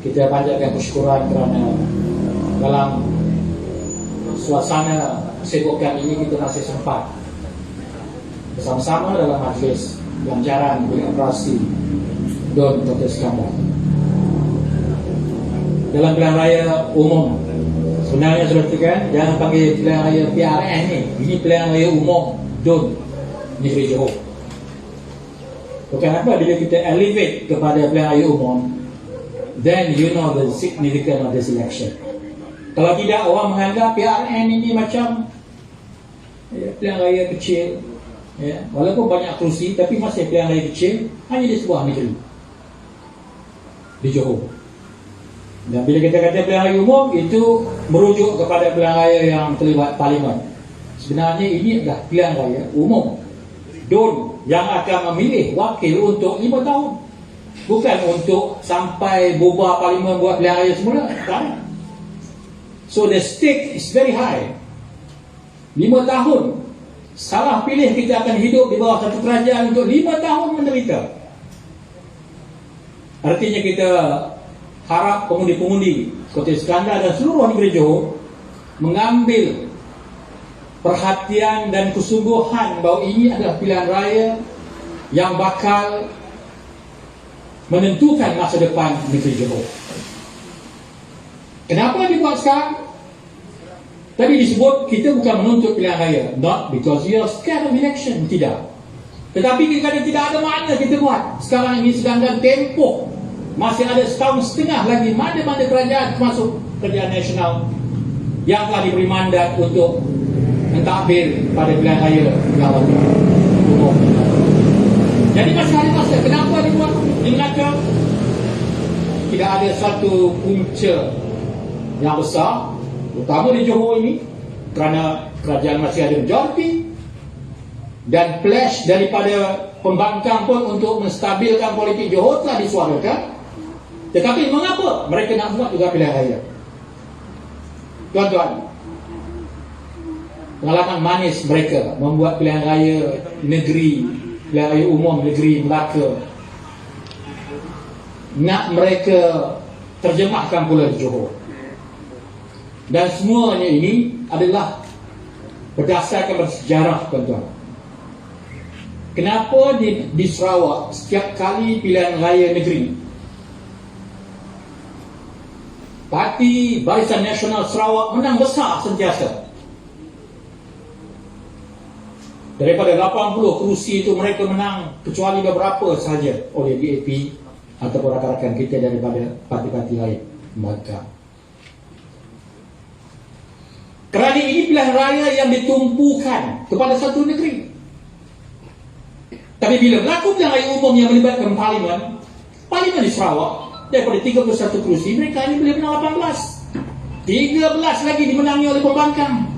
kita panjatkan kesyukuran kerana dalam suasana kesibukan ini kita masih sempat bersama-sama dalam majlis pelancaran operasi DUN Dr. Iskandar. Dalam pilihan raya umum, sebenarnya seperti kan, jangan panggil pilihan raya PRN ini pilihan raya umum DUN Negeri Johor. Bukan apa, bila kita elevate kepada pilihan raya umum, then you know the significance of this election. Kalau tidak, orang menganggap PRN ini macam pilihan raya kecil, walaupun banyak kerusi, tapi masih pilihan raya kecil hanya di sebuah negeri, di Johor. Dan bila kita kata pilihan raya umum, itu merujuk kepada pilihan raya yang terlibat parlimen. Sebenarnya ini adalah pilihan raya umum DUN yang akan memilih wakil untuk 5 tahun, bukan untuk sampai bubar parlimen buat pilihan raya semula. Tak. So the stake is very high. 5 tahun, salah pilih kita akan hidup di bawah satu kerajaan untuk 5 tahun menderita. Artinya kita harap pengundi-pengundi Kota Iskandar dan seluruh negeri Johor mengambil perhatian dan kesungguhan bahawa ini adalah pilihan raya yang bakal menentukan masa depan negeri Johor. Kenapa dibuat sekarang? Tadi disebut kita bukan menuntut pilihan raya, not because you are scared of election, tidak. Tetapi kita tidak ada makna kita buat. Sekarang ini sedang dalam tempoh, masih ada setahun setengah lagi mana-mana kerajaan termasuk kerajaan nasional yang telah diberi mandat untuk mentadbir pada pilihan raya yang umum. Jadi masih ada masa. Kenapa dibuat di Melaka? Tidak ada satu punca yang besar, terutama di Johor ini, kerana kerajaan masih ada majoriti dan pledge daripada pembangkang pun untuk menstabilkan politik Johor telah disuarakan. Tetapi mengapa mereka nak buat juga pilihan raya? Tuan-tuan, pengalaman manis mereka membuat pilihan raya negeri, pilihan raya umum negeri Melaka, nak mereka terjemahkan pula di Johor. Dan semuanya ini adalah berdasarkan bersejarah, tuan-tuan. Kenapa di Sarawak setiap kali pilihan raya negeri, Parti Barisan Nasional Sarawak menang besar sentiasa? Daripada 80 kerusi itu mereka menang kecuali beberapa sahaja oleh DAP ataupun rakan-rakan kita daripada parti-parti lain mereka. Kerana ini pilihan raya yang ditumpukan kepada satu negeri. Tapi bila berlaku pilihan raya umum yang melibatkan parlimen di Sarawak, daripada 31 kerusi, mereka hanya boleh menang 18. 13 lagi dimenangi oleh pembangkang.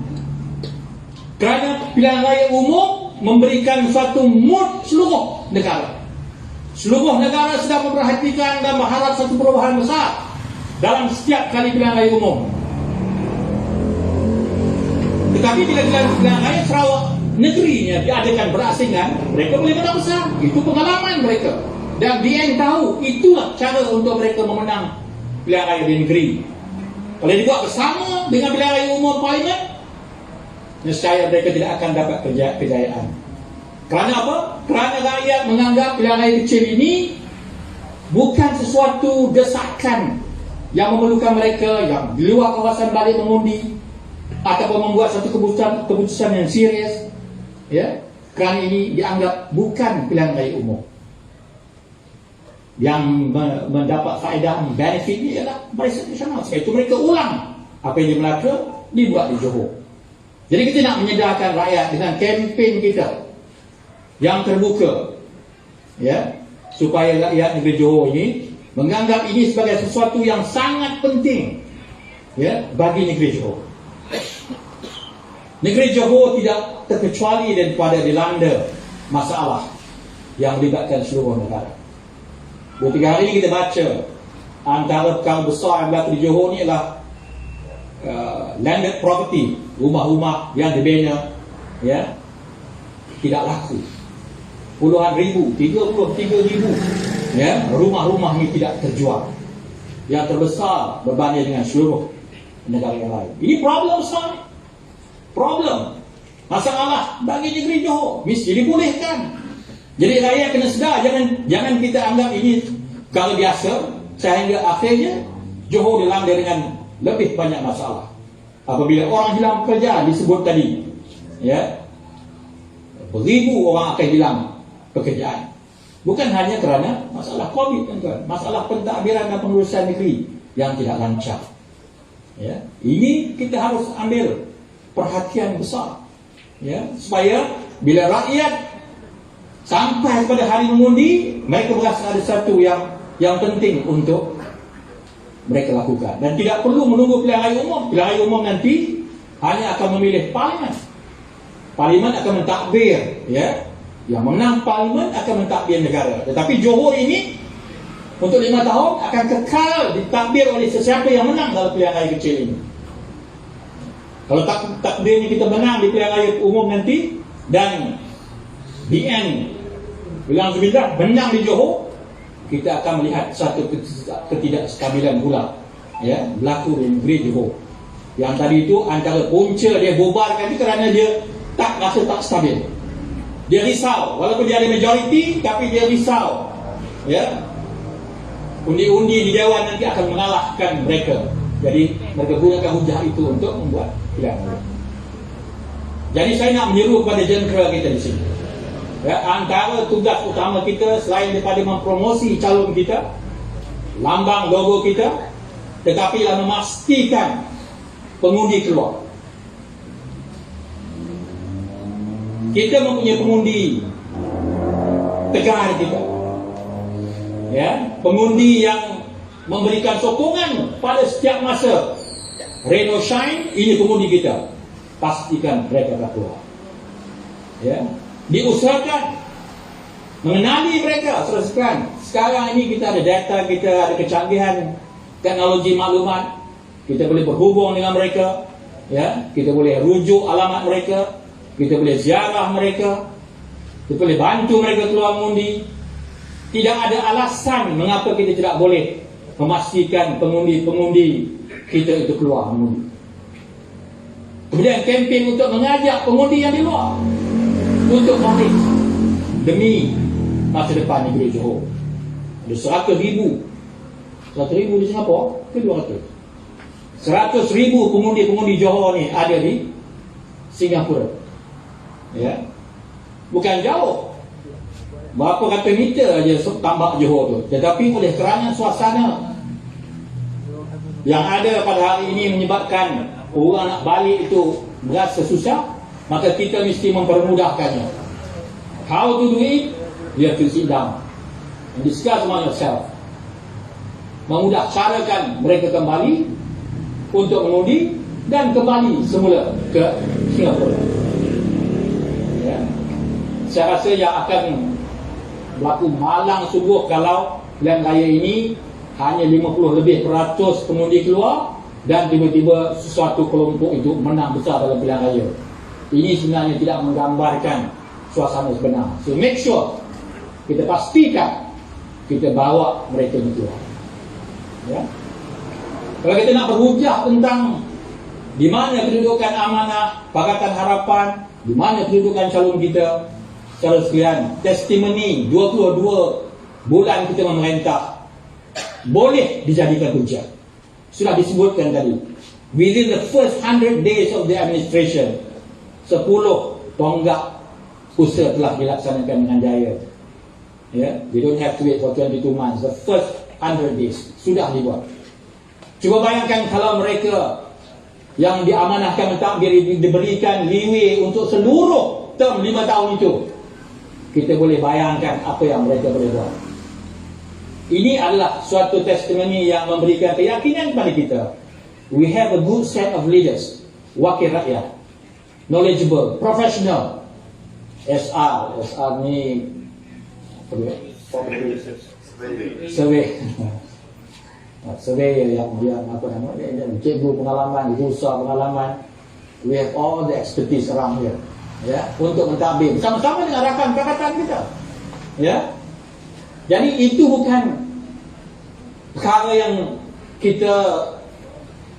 Kerana pilihan raya umum memberikan suatu mood seluruh negara. Seluruh negara sedang memperhatikan dan berharap satu perubahan besar dalam setiap kali pilihan raya umum. Tetapi bila pilihan raya Sarawak negerinya diadakan berasingan, mereka boleh menang besar. Itu pengalaman mereka. Dan dia yang tahu itulah cara untuk mereka memenang pilihan raya di negeri. Kalau dibuat bersama dengan pilihan raya umum parlimen, nescaya mereka tidak akan dapat kejayaan. Kerana apa? Kerana rakyat menganggap pilihan raya kecil ini bukan sesuatu desakan yang memerlukan mereka yang di luar kawasan balik mengundi ataupun membuat satu keputusan yang serius. Kerana ini dianggap bukan pilihan raya umum. Yang mendapat faedah benefit ini adalah Barisan Nasional. Sebab itu mereka ulang apa yang di Melaka dibuat di Johor. Jadi kita nak menyedarkan rakyat dengan kempen kita yang terbuka, supaya rakyat negeri Johor ini menganggap ini sebagai sesuatu yang sangat penting, bagi negeri Johor. Negeri Johor tidak terkecuali daripada dilanda masalah yang melibatkan seluruh negara. 2-3 hari ini kita baca antara perkara besar yang berlaku di Johor ni adalah landed property, rumah-rumah yang dibina tidak laku. Puluhan ribu, 33,000 rumah-rumah ni tidak terjual. yang terbesar berbanding dengan seluruh negara yang lain. Ini problem besar. Problem. Masalah bagi negeri Johor. Mesti dibolehkan. Jadi rakyat kena sedar. Jangan kita anggap ini kalau biasa. Sehingga akhirnya Johor dilanda dengan lebih banyak masalah. Apabila orang hilang pekerjaan disebut tadi, ya, beribu orang akan hilang pekerjaan. Bukan hanya kerana masalah COVID, tuan-tuan. Masalah pentadbiran dan pengurusan negeri yang tidak lancar. Ya, ini kita harus ambil perhatian besar. Ya, supaya bila rakyat sampai kepada hari mengundi, mereka berasa ada satu yang penting untuk mereka lakukan. Dan tidak perlu menunggu pilihan raya umum. Pilihan raya umum nanti hanya akan memilih parlimen. Parlimen akan mentadbir, ya. Yang menang parlimen akan mentadbir negara. Tetapi Johor ini untuk 5 tahun akan kekal ditadbir oleh sesiapa yang menang dalam pilihan raya kecil ini. Kalau takdirnya kita menang di pilihan raya umum nanti dan the end bilang sebentar menang di Johor, kita akan melihat satu ketidakstabilan pula, ya, berlaku di negeri Johor. Yang tadi itu antara punca dia bubarkan itu kerana dia tak rasa tak stabil. Dia risau, walaupun dia ada majoriti, tapi dia risau, ya. Undi-undi di Dewan nanti akan mengalahkan mereka. Jadi mereka gunakan hujah itu untuk membuat pilihan. Jadi saya nak menyeru kepada jentera kita di sini. Ya, antara tugas utama kita selain daripada mempromosi calon kita, lambang logo kita, tetapi ialah memastikan pengundi keluar. Kita mempunyai pengundi tegar kita, ya, pengundi yang memberikan sokongan pada setiap masa. Rain or shine, ini pengundi kita. Pastikan mereka akan keluar. Ya, diusahakan mengenali mereka. Teruskan. Sekarang ini kita ada data, kita ada kecanggihan teknologi maklumat. Kita boleh berhubung dengan mereka. Ya, kita boleh rujuk alamat mereka. Kita boleh ziarah mereka. Kita boleh bantu mereka keluar mengundi. Tidak ada alasan mengapa kita tidak boleh memastikan pengundi-pengundi kita itu keluar mengundi. Kemudian kempen untuk mengajak pengundi yang di luar untuk balik demi masa depan negeri Johor. Ada 100,000 di Singapura ke 200. 100,000 pengundi-pengundi Johor ni ada di Singapura. Ya, bukan jauh. Berapa kata meter aja tambak Johor tu. Tetapi oleh kerana suasana yang ada pada hari ini menyebabkan orang nak balik itu berasa susah, maka kita mesti mempermudahkannya. How to do it? You have to sit down and discuss among yourself. Memudah carakan mereka kembali untuk mengundi dan kembali semula ke Singapura. Ya. Saya rasa yang akan berlaku malang sungguh kalau pilihan raya ini hanya 50 lebih peratus pengundi keluar dan tiba-tiba sesuatu kelompok itu menang besar dalam pilihan raya. Ini sebenarnya tidak menggambarkan suasana sebenar. So make sure kita pastikan kita bawa mereka itu keluar. Ya. Kalau kita nak berhujah tentang di mana kedudukan amanah Pakatan Harapan, di mana kedudukan calon kita, saudara sekalian, testimoni 22 bulan kita memerintah boleh dijadikan hujah. Sudah disebutkan tadi, within the first 100 days of the administration, 10 tonggak usaha telah dilaksanakan dengan jaya. Ya, they don't have to wait for 22 months. The first 100 days sudah dibuat. Cuba bayangkan kalau mereka yang diamanahkan mentadbir diberikan leeway untuk seluruh term 5 tahun itu. Kita boleh bayangkan apa yang mereka boleh buat. Ini adalah suatu testimoni yang memberikan keyakinan kepada kita. We have a good set of leaders, wakil rakyat, knowledgeable, professional. SR ni survey. Survey yang apa namanya, cikgu pengalaman, usaha pengalaman. We have all the expertise around here. Ya, untuk mentadbir bersama-sama dengan rakan pakatan kita. Ya. Jadi itu bukan perkara yang kita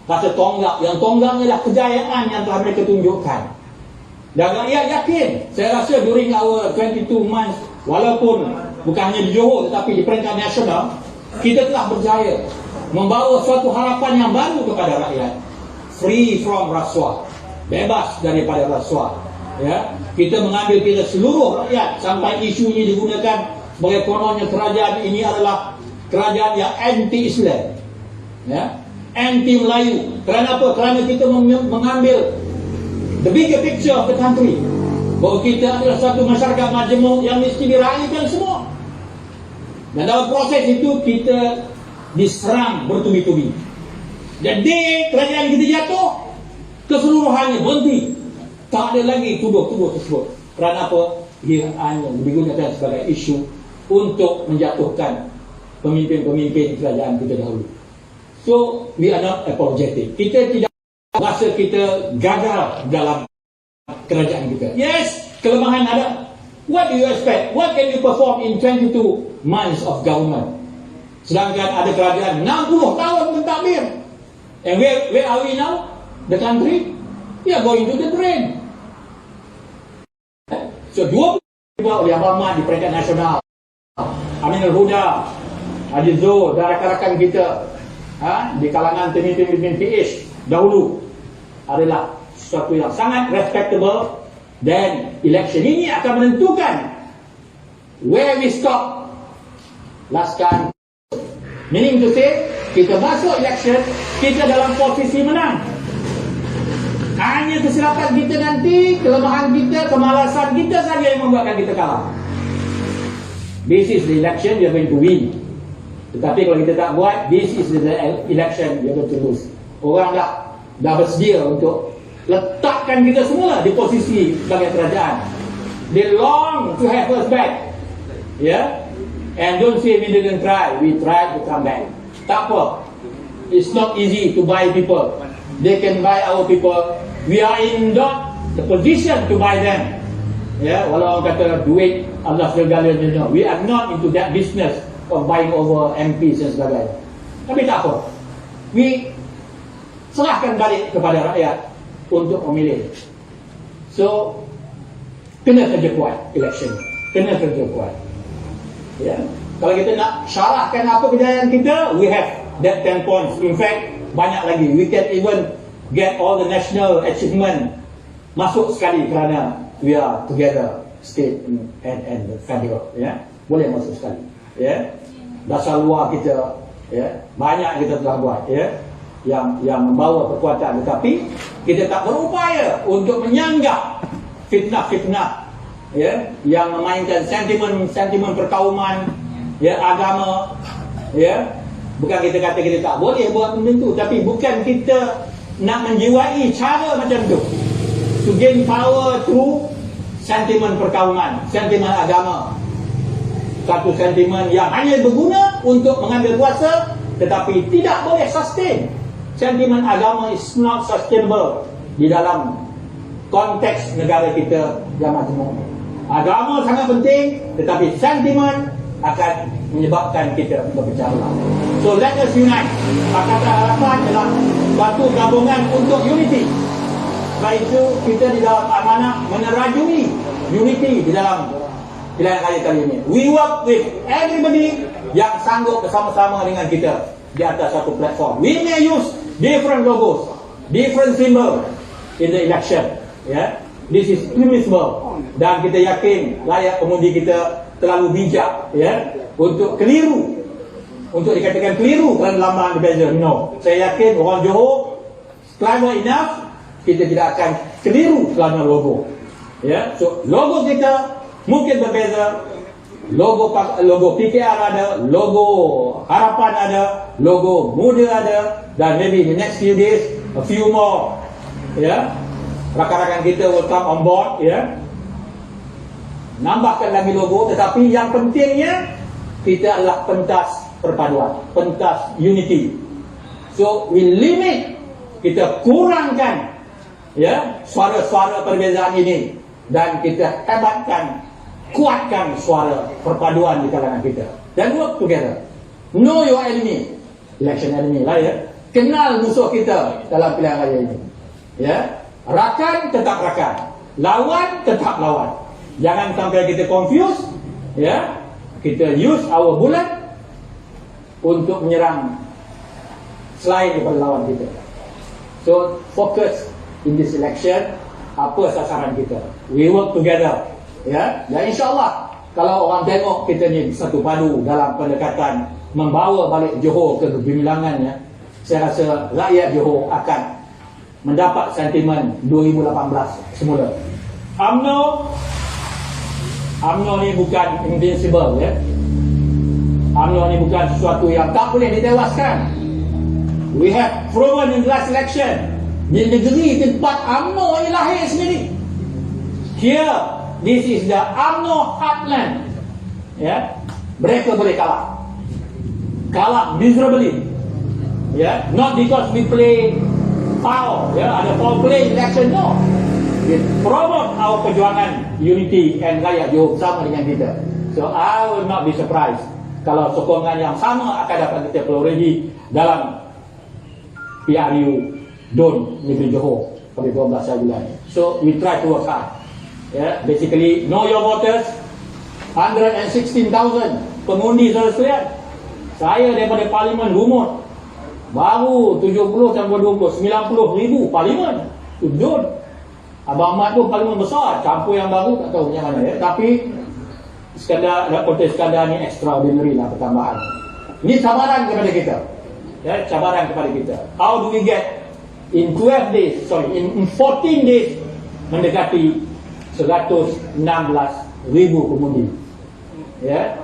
rasa tonggak. Yang tonggak ialah kejayaan yang telah mereka tunjukkan. Dan rakyat yakin. Saya rasa during our 22 months, walaupun bukan hanya di Johor tetapi di peringkat nasional, kita telah berjaya membawa suatu harapan yang baru kepada rakyat. Free from rasuah, bebas daripada rasuah. Ya, kita mengambil kira seluruh rakyat sampai isu ini digunakan sebagai kononnya kerajaan ini adalah kerajaan yang anti-Islam, ya, anti-Melayu. Kerana apa? Kerana kita mengambil the bigger picture of the country, bahawa kita adalah satu masyarakat majmuk yang mesti diraihkan semua. Dan dalam proses itu kita diserang bertubi-tubi. Jadi kerajaan kita jatuh, keseluruhannya berhenti. Tak ada lagi tuduh-tuduh tersebut. Kerana apa? Ia hanya digunakan sebagai isu untuk menjatuhkan pemimpin-pemimpin kerajaan kita dahulu. So, we are not apologetic. Kita tidak rasa kita gagal dalam kerajaan kita. Yes, kelemahan ada. What do you expect? What can you perform in 22 months of government? Sedangkan ada kerajaan 60 tahun mentadbir. And where are we now? The country? We are going to the drain. So 20 oleh Abang Mat di peringkat nasional, Amin Al-Huda, Haji Zul dan rakan-rakan kita di kalangan pemimpin-pemimpin PH dahulu adalah sesuatu yang sangat respectable. Dan election ini akan menentukan where we stop last time. Meaning to say, kita masuk election, kita dalam posisi menang. Hanya kesilapan kita nanti, kelemahan kita, kemalasan kita saja yang membuatkan kita kalah. This is the election, we are going to win. Tetapi kalau kita tak buat, this is the election, we are going to lose. Orang dah bersedia untuk letakkan kita semula di posisi sebagai kerajaan. They long to have us back. Yeah? And don't say we didn't try. We tried to come back. Tak apa. It's not easy to buy people. They can buy our people. We are in not the position to buy them. Yeah? Walau orang kata duit adalah segala-galanya. We are not into that business of buying over MPs dan sebagainya. Tapi tak apa. We serahkan balik kepada rakyat untuk memilih. So, kena kerja kuat election. Kena kerja kuat. Ya. Kalau kita nak syarahkan apa kejayaan kita, we have that 10 points. In fact, banyak lagi. We can even get all the national achievement masuk sekali kerana we are together, state and the federal. Ya. Boleh masuk sekali. Ya. Dasar luar kita, ya, banyak kita telah buat. Ya. Yang membawa kekuatan, tetapi kita tak berupaya untuk menyanggah fitnah-fitnah, ya, yang memainkan sentimen perkauman, ya, agama, ya. Bukan kita kata kita tak boleh buat benda tu, tapi bukan kita nak menjiwai cara macam tu to gain power through sentimen perkauman, sentimen agama. Satu sentimen yang hanya berguna untuk mengambil kuasa tetapi tidak boleh sustain. Sentimen agama is not sustainable di dalam konteks negara kita yang majmuk. Agama sangat penting, tetapi sentimen akan menyebabkan kita berpecah belah. So let us unite. Pakatan Harapan adalah satu gabungan untuk unity. Sebab itu kita di dalam amanah menerajui unity di dalam pilihan raya kali ini. We work with everybody yang sanggup bersama-sama dengan kita di atas satu platform. We may use different logos, different symbol in the election. Yeah, this is permissible. Dan kita yakin rakyat pengundi kita terlalu bijak, ya, untuk keliru, untuk dikatakan keliru kerana lambang berbeza. No, saya yakin orang Johor clever enough, kita tidak akan keliru kerana logo. Ya, so logo kita mungkin berbeza. Logo PKR ada, logo Harapan ada, logo Muda ada, dan maybe in the next few days a few more, ya, rakan-rakan kita will come on board, ya, nambahkan lagi logo. Tetapi yang pentingnya kita adalah pentas perpaduan, pentas unity. So we limit, kita kurangkan, ya, suara-suara perbezaan ini, dan kita hebatkan, kuatkan suara perpaduan di kalangan kita, dan work together. Know your enemy. election enemy lah ya. Kenal musuh kita dalam pilihan raya ini. Ya, rakan tetap rakan, lawan tetap lawan. Jangan sampai kita confuse. Ya, kita use our bullet untuk menyerang selain daripada lawan kita. So focus in this election. Apa sasaran kita? We work together. Ya, dan insyaAllah kalau orang tengok kita ni satu padu dalam pendekatan membawa balik Johor ke kegemilangannya, saya rasa rakyat Johor akan mendapat sentimen 2018 semula. UMNO ni bukan invincible ya. UMNO ni bukan sesuatu yang tak boleh ditewaskan. We have proven in the last election di negeri tempat UMNO ni lahir sendiri. Here, this is the UMNO heartland. Ya, mereka boleh kalah miserably. Ya, not because we play foul. Ya, ada foul play election, no. We promote our perjuangan unity and rakyat Johor bersama dengan kita. So I will not be surprised kalau sokongan yang sama akan dapat kita perolehi dalam PRU DUN negeri Johor pada 12 bulan. So we try to work hard. Yeah, basically know your voters. 116,000 pengundi saudara sekalian. Saya daripada Parlimen Lumut baru 70 sampai 20 90,000 Parlimen tu DUN. Abang Ahmad pun Parlimen besar, campur yang baru tak tahu macam mana ya. Tapi sekadar konteks sekadar ni extraordinary lah pertambahan. Ini cabaran kepada kita. Ya, cabaran kepada kita. How do we get in 14 days mendekati 116,000 pengundi. Ya.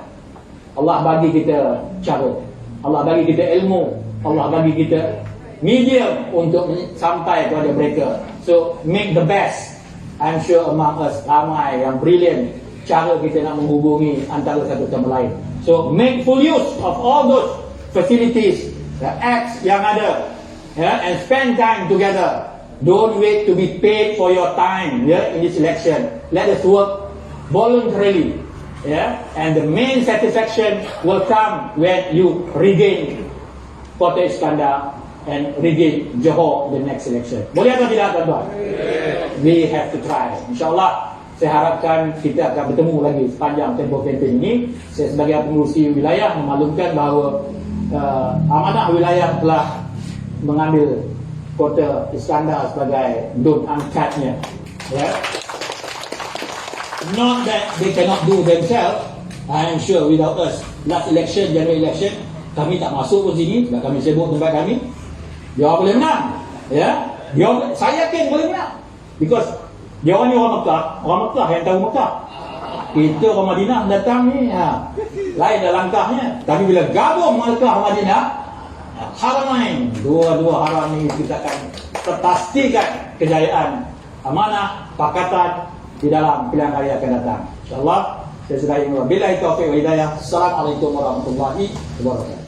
Allah bagi kita cara, Allah bagi kita ilmu, Allah bagi kita medium untuk sampai kepada mereka. So make the best. I'm sure among us ramai yang brilliant cara kita nak menghubungi antara satu sama lain. So make full use of all those facilities, the apps yang ada, and spend time together. Don't wait to be paid for your time in this election. Let us work voluntarily. And the main satisfaction will come when you regain Kota Iskandar and regain Johor the next election. Boleh atau tidak tuan-tuan? We have to try. InsyaAllah saya harapkan kita akan bertemu lagi sepanjang tempoh kempen ini. Saya sebagai pengurusi wilayah memaklumkan bahawa amanah wilayah telah mengambil Kota Iskandar sebagai DUN angkatnya. Not that they cannot do themselves. I am sure without us, last election, January election, kami tak masuk ke sini sebab kami sibuk tempat kami. Dia boleh menang. Saya yakin boleh menang. Because dia orang ni orang Mekah yang tahu Mekah. Kita orang Madinah datang ni lain dah langkahnya. Tapi bila gabung Mekah Madinah, Haramain, dua-dua haram ni kita akan pastikan kejayaan amanah, pakatan di dalam pilihan raya akan datang. InsyaAllah, saya sudah ingin. Billahi taufiq wa hidayah. Assalamualaikum warahmatullahi wabarakatuh.